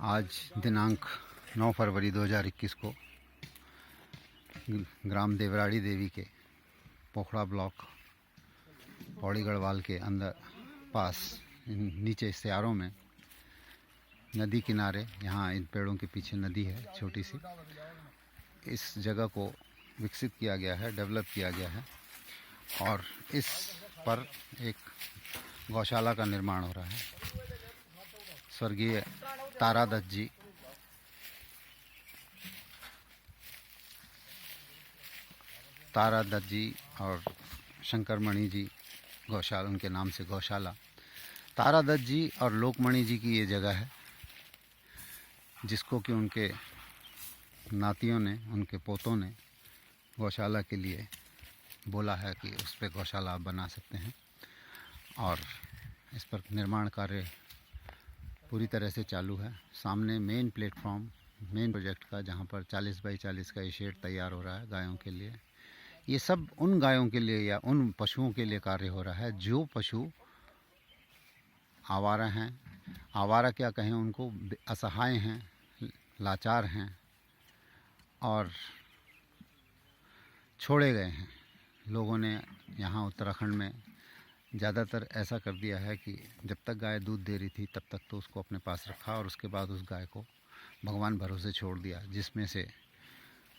आज दिनांक 9 फरवरी 2021 को ग्राम देवराड़ी देवी के पोखड़ा ब्लॉक पौड़ी गढ़वाल के अंदर पास नीचे सियारों में नदी किनारे, यहाँ इन पेड़ों के पीछे नदी है छोटी सी, इस जगह को विकसित किया गया है, डेवलप किया गया है और इस पर एक गौशाला का निर्माण हो रहा है। स्वर्गीय तारादत्त जी और शंकरमणि जी गौशाला, उनके नाम से गौशाला। तारादत्त जी और लोकमणि जी की ये जगह है जिसको कि उनके नातियों ने, उनके पोतों ने गौशाला के लिए बोला है कि उस पर गौशाला आप बना सकते हैं और इस पर निर्माण कार्य पूरी तरह से चालू है। सामने मेन प्लेटफॉर्म, मेन प्रोजेक्ट का, जहाँ पर 40 बाई 40 का ये शेड तैयार हो रहा है गायों के लिए। ये सब उन गायों के लिए या उन पशुओं के लिए कार्य हो रहा है जो पशु आवारा हैं, आवारा क्या कहें उनको, असहाय हैं, लाचार हैं और छोड़े गए हैं। लोगों ने यहाँ उत्तराखंड में ज़्यादातर ऐसा कर दिया है कि जब तक गाय दूध दे रही थी तब तक तो उसको अपने पास रखा और उसके बाद उस गाय को भगवान भरोसे छोड़ दिया, जिसमें से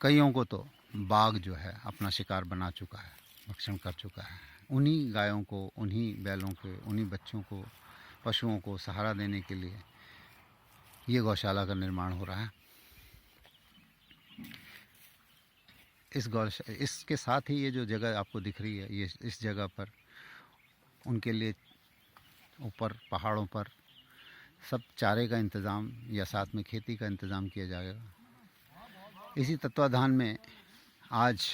कईयों को तो बाघ जो है अपना शिकार बना चुका है, भक्षण कर चुका है। उन्हीं गायों को, उन्हीं बैलों के, उन्हीं बच्चों को, पशुओं को सहारा देने के लिए ये गौशाला का निर्माण हो रहा है। इसके साथ ही ये जो जगह आपको दिख रही है, ये इस जगह पर उनके लिए ऊपर पहाड़ों पर सब चारे का इंतज़ाम या साथ में खेती का इंतज़ाम किया जाएगा। इसी तत्वाधान में आज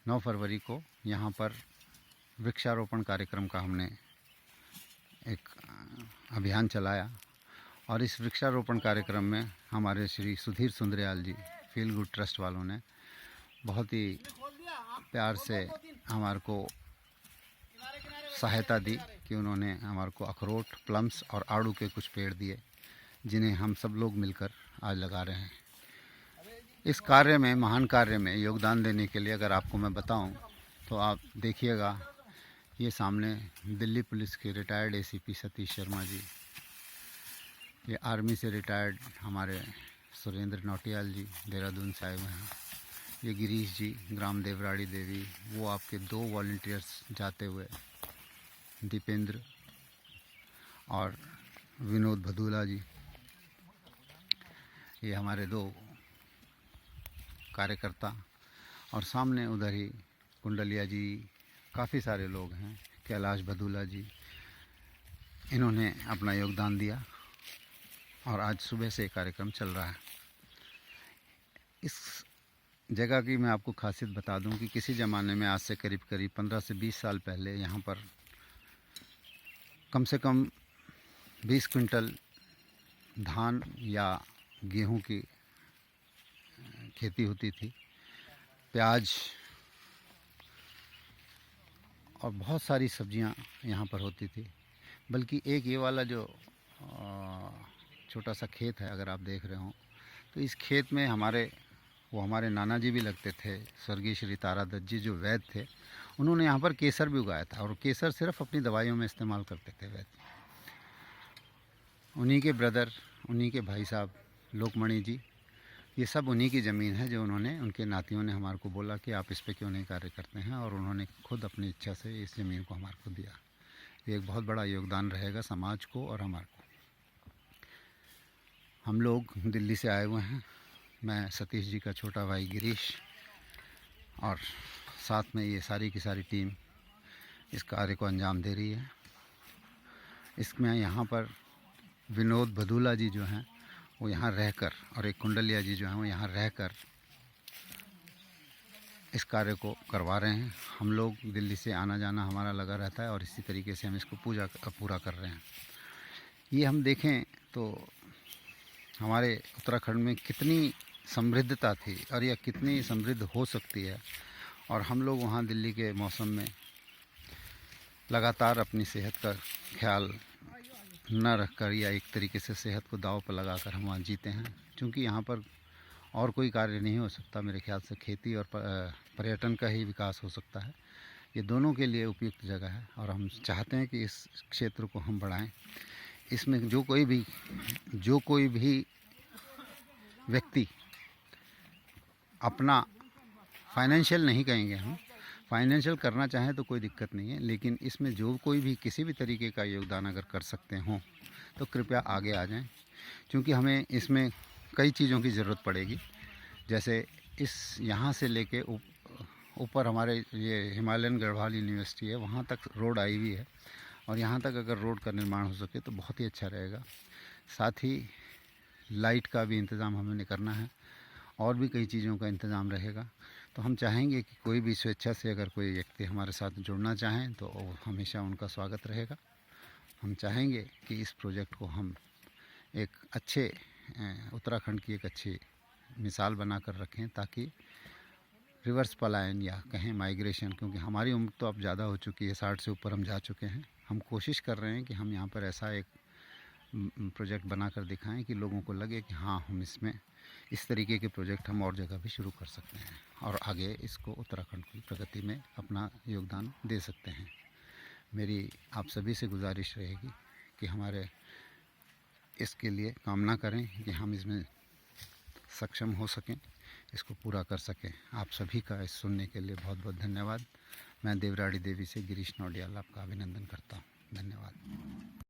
9 फरवरी को यहाँ पर वृक्षारोपण कार्यक्रम का हमने एक अभियान चलाया और इस वृक्षारोपण कार्यक्रम में हमारे श्री सुधीर सुंदरयाल जी, फील गुड ट्रस्ट वालों ने बहुत ही प्यार से हमारे को सहायता दी कि उन्होंने हमारे को अखरोट, प्लम्स और आड़ू के कुछ पेड़ दिए, जिन्हें हम सब लोग मिलकर आज लगा रहे हैं। इस कार्य में, महान कार्य में योगदान देने के लिए अगर आपको मैं बताऊं तो आप देखिएगा, ये सामने दिल्ली पुलिस के रिटायर्ड एसीपी सतीश शर्मा जी, ये आर्मी से रिटायर्ड हमारे सुरेंद्र नौटियाल जी देहरादून से आए हुए हैं, ये गिरीश जी ग्राम देवराड़ी देवी, वो आपके 2 वॉलंटियर्स जाते हुए दीपेंद्र और विनोद भदूला जी, ये हमारे 2 कार्यकर्ता, और सामने उधर ही कुंडलिया जी, काफ़ी सारे लोग हैं, कैलाश भदूला जी, इन्होंने अपना योगदान दिया और आज सुबह से कार्यक्रम चल रहा है। इस जगह की मैं आपको खासियत बता दूं कि किसी ज़माने में, आज से करीब 15 से 20 साल पहले यहाँ पर कम से कम 20 क्विंटल धान या गेहूं की खेती होती थी, प्याज और बहुत सारी सब्जियां यहाँ पर होती थी। बल्कि एक ये वाला जो छोटा सा खेत है, अगर आप देख रहे हो, तो इस खेत में हमारे नाना जी भी लगते थे, स्वर्गीय श्री तारादत्त जी जो वैद्य थे, उन्होंने यहाँ पर केसर भी उगाया था और केसर सिर्फ अपनी दवाइयों में इस्तेमाल करते थे वैद्य। उन्हीं के ब्रदर, उन्हीं के भाई साहब लोकमणि जी, ये सब उन्हीं की ज़मीन है जो उन्होंने, उनके नातियों ने हमारे को बोला कि आप इस पे क्यों नहीं कार्य करते हैं, और उन्होंने खुद अपनी इच्छा से इस ज़मीन को हमारे को दिया। ये एक बहुत बड़ा योगदान रहेगा समाज को और हमारे को। हम लोग दिल्ली से आए हुए हैं, मैं सतीश जी का छोटा भाई गिरीश और साथ में ये सारी की सारी टीम इस कार्य को अंजाम दे रही है। इसमें यहाँ पर विनोद भदूला जी जो हैं वो यहाँ रहकर, और एक कुंडलिया जी जो हैं वो यहाँ रहकर इस कार्य को करवा रहे हैं। हम लोग दिल्ली से आना जाना हमारा लगा रहता है और इसी तरीके से हम इसको पूरा कर रहे हैं। ये हम देखें तो हमारे उत्तराखंड में कितनी समृद्धता थी और यह कितनी समृद्ध हो सकती है, और हम लोग वहाँ दिल्ली के मौसम में लगातार अपनी सेहत का ख्याल न रखकर या एक तरीके से सेहत को दांव पर लगाकर हम वहाँ जीते हैं, क्योंकि यहाँ पर और कोई कार्य नहीं हो सकता। मेरे ख्याल से खेती और पर्यटन का ही विकास हो सकता है। ये दोनों के लिए उपयुक्त जगह है और हम चाहते हैं कि इस क्षेत्र को हम बढ़ाएं। इसमें जो कोई भी व्यक्ति अपना फाइनेंशियल नहीं कहेंगे, हम फाइनेंशियल करना चाहें तो कोई दिक्कत नहीं है, लेकिन इसमें जो कोई भी किसी भी तरीके का योगदान अगर कर सकते हों तो कृपया आगे आ जाएं, क्योंकि हमें इसमें कई चीज़ों की ज़रूरत पड़ेगी। जैसे इस यहाँ से लेके ऊपर हमारे ये हिमालयन गढ़वाल यूनिवर्सिटी है, वहाँ तक रोड आई हुई है और यहाँ तक अगर रोड का निर्माण हो सके तो बहुत ही अच्छा रहेगा। साथ ही लाइट का भी इंतज़ाम हमें करना है और भी कई चीज़ों का इंतज़ाम रहेगा। तो हम चाहेंगे कि कोई भी स्वेच्छा से अगर कोई व्यक्ति हमारे साथ जुड़ना चाहें तो हमेशा उनका स्वागत रहेगा। हम चाहेंगे कि इस प्रोजेक्ट को हम एक अच्छे उत्तराखंड की एक अच्छी मिसाल बनाकर रखें, ताकि रिवर्स पलायन या कहें माइग्रेशन, क्योंकि हमारी उम्र तो अब ज़्यादा हो चुकी है, 60 से ऊपर हम जा चुके हैं। हम कोशिश कर रहे हैं कि हम यहाँ पर ऐसा एक प्रोजेक्ट बनाकर दिखाएं कि लोगों को लगे कि हाँ, हम इसमें इस तरीके के प्रोजेक्ट हम और जगह भी शुरू कर सकते हैं और आगे इसको उत्तराखंड की प्रगति में अपना योगदान दे सकते हैं। मेरी आप सभी से गुजारिश रहेगी कि हमारे इसके लिए कामना करें कि हम इसमें सक्षम हो सकें, इसको पूरा कर सकें। आप सभी का इस सुनने के लिए बहुत बहुत धन्यवाद। मैं देवराड़ी देवी से गिरीश नौडियाल आपका अभिनंदन करता हूँ। धन्यवाद।